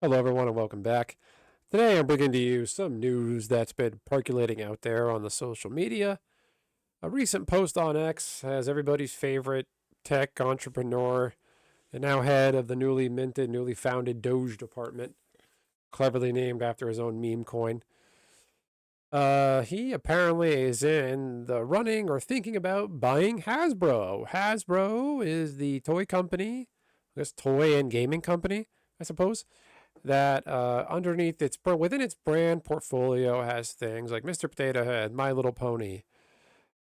Hello, everyone, and welcome back. Today, I'm bringing to you some news that's been percolating out there on the social media. A recent post on X has everybody's favorite tech entrepreneur and now head of the newly minted, newly founded Doge department, cleverly named after his own meme coin. He apparently is in the running or thinking about buying Hasbro. Hasbro is the toy company, this toy and gaming company, I suppose, that underneath within its brand portfolio has things like Mr. Potato Head, My Little Pony,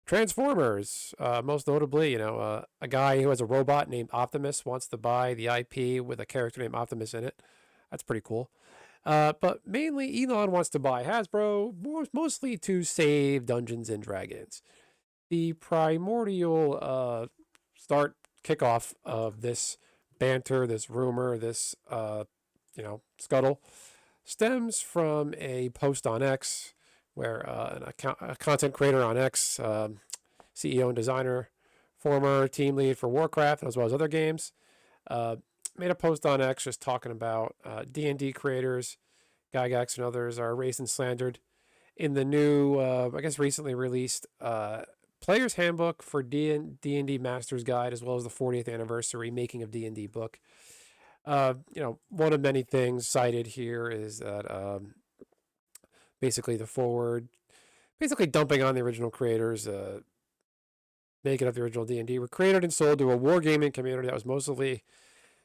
Transformers. Most notably, a guy who has a robot named Optimus wants to buy the IP with a character named Optimus in it. That's pretty cool. But mainly, Elon wants to buy Hasbro, mostly to save Dungeons and Dragons. The primordial start kickoff of this banter, this rumor, this scuttle stems from a post on X where a content creator on X, CEO and designer, former team lead for Warcraft as well as other games, made a post on X just talking about D&D creators, Gygax and others are raised and slandered in the new, I guess recently released Player's Handbook for D&D Master's Guide, as well as the 40th anniversary Making of D&D book. One of many things cited here is that basically the forward, basically dumping on the original creators, making up the original D&D, were created and sold to a wargaming community that was mostly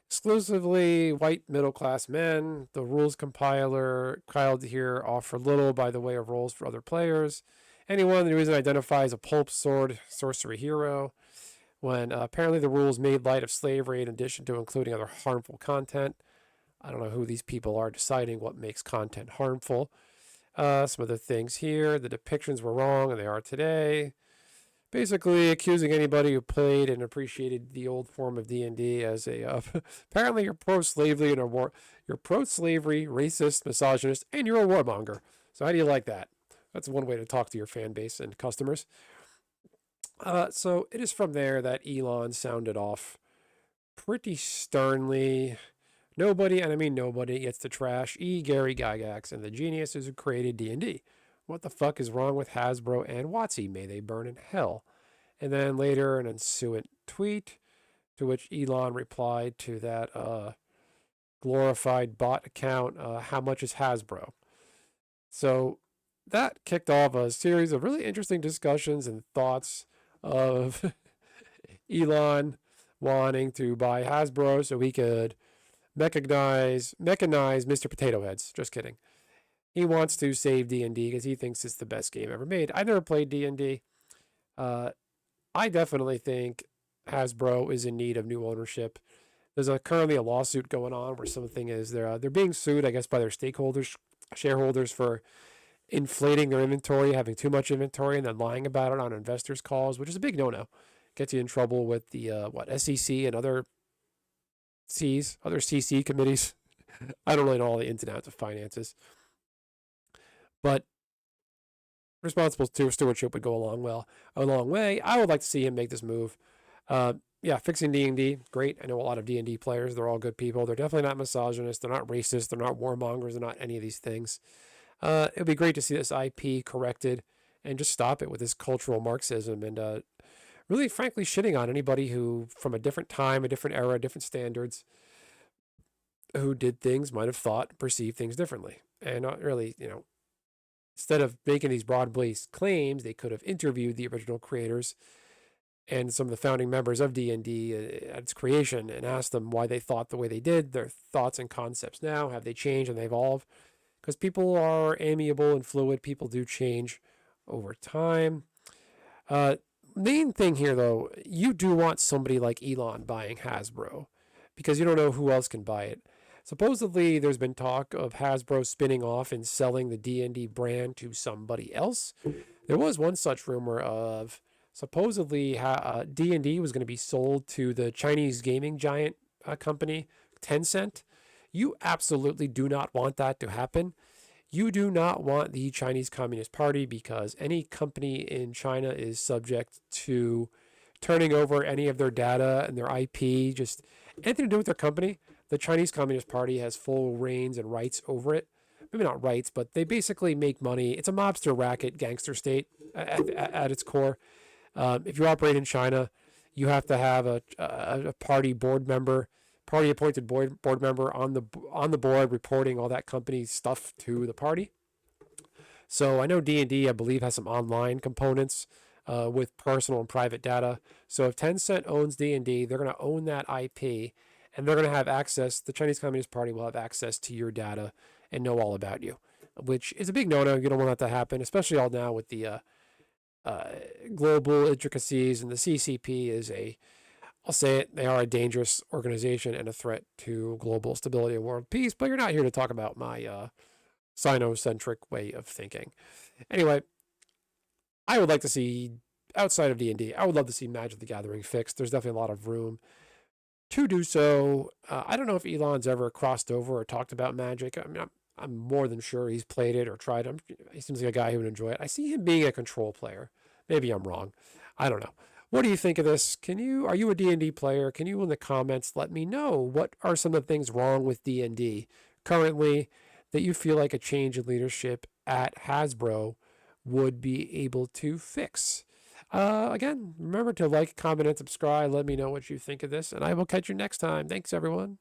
exclusively white middle class men. The rules compiler filed here offer little by the way of roles for other players. Anyone who isn't identified as a pulp sword sorcery hero, when apparently the rules made light of slavery in addition to including other harmful content. I don't know who these people are deciding what makes content harmful. Some of the things here, the depictions were wrong, and they are today. Basically, accusing anybody who played and appreciated the old form of D&D as a apparently you're pro-slavery and you're pro-slavery, racist, misogynist, and you're a warmonger. So how do you like that? That's one way to talk to your fan base and customers. So it is from there that Elon sounded off pretty sternly. Nobody, and I mean nobody, gets to trash Gary Gygax and the geniuses who created D&D. What the fuck is wrong with Hasbro and WotC? May they burn in hell. And then later, an ensuing tweet to which Elon replied to that glorified bot account, how much is Hasbro? So that kicked off a series of really interesting discussions and thoughts of Elon wanting to buy Hasbro so he could mechanize Mr. Potato Heads. Just kidding. He wants to save D&D because he thinks it's the best game ever made. I never played D&D. I definitely think Hasbro is in need of new ownership. There's currently a lawsuit going on where something is they're being sued, I guess, by their stakeholders, shareholders for inflating their inventory, having too much inventory, and then lying about it on investors' calls, which is a big no-no. Gets you in trouble with the SEC and other CC committees. I don't really know all the ins and outs of finances, but responsible stewardship would go a long way. I would like to see him make this move. Yeah, fixing D&D, great. I know a lot of D&D players. They're all good people. They're definitely not misogynist. They're not racist. They're not warmongers. They're not any of these things. It would be great to see this IP corrected and just stop it with this cultural Marxism and really, frankly, shitting on anybody who, from a different time, a different era, different standards, who did things, might have thought, perceived things differently. And not really, instead of making these broad-based claims, they could have interviewed the original creators and some of the founding members of D&D at its creation and asked them why they thought the way they did, their thoughts and concepts now, have they changed and they evolved? Because people are amiable and fluid. People do change over time. Main thing here, though, you do want somebody like Elon buying Hasbro because you don't know who else can buy it. Supposedly, there's been talk of Hasbro spinning off and selling the D&D brand to somebody else. There was one such rumor of supposedly D&D was going to be sold to the Chinese gaming giant company, Tencent. You absolutely do not want that to happen. You do not want the Chinese Communist Party because any company in China is subject to turning over any of their data and their IP, just anything to do with their company. the Chinese Communist Party has full reins and rights over it. Maybe not rights, but they basically make money. It's a mobster racket, gangster state at its core. If you operate in China, you have to have a party board member, party appointed board member on the board, reporting all that company stuff to the party. So I know D&D, I believe, has some online components with personal and private data. So if Tencent owns D&D, they're going to own that IP, and they're going to have access. The Chinese Communist Party will have access to your data and know all about you, which is a big no-no. You don't want that to happen, especially all now with the global intricacies. And the CCP is I'll say it, they are a dangerous organization and a threat to global stability and world peace. But you're not here to talk about my Sino-centric way of thinking. Anyway, I would like to see, outside of D&D, I would love to see Magic the Gathering fixed. There's definitely a lot of room to do so. I don't know if Elon's ever crossed over or talked about Magic. I mean, I'm more than sure he's played it or tried it. He seems like a guy who would enjoy it. I see him being a control player. Maybe I'm wrong. I don't know. What do you think of this? Are you a D&D player? Can you in the comments let me know what are some of the things wrong with D&D currently that you feel like a change in leadership at Hasbro would be able to fix? Again, remember to like, comment, and subscribe. Let me know what you think of this, and I will catch you next time. Thanks, everyone.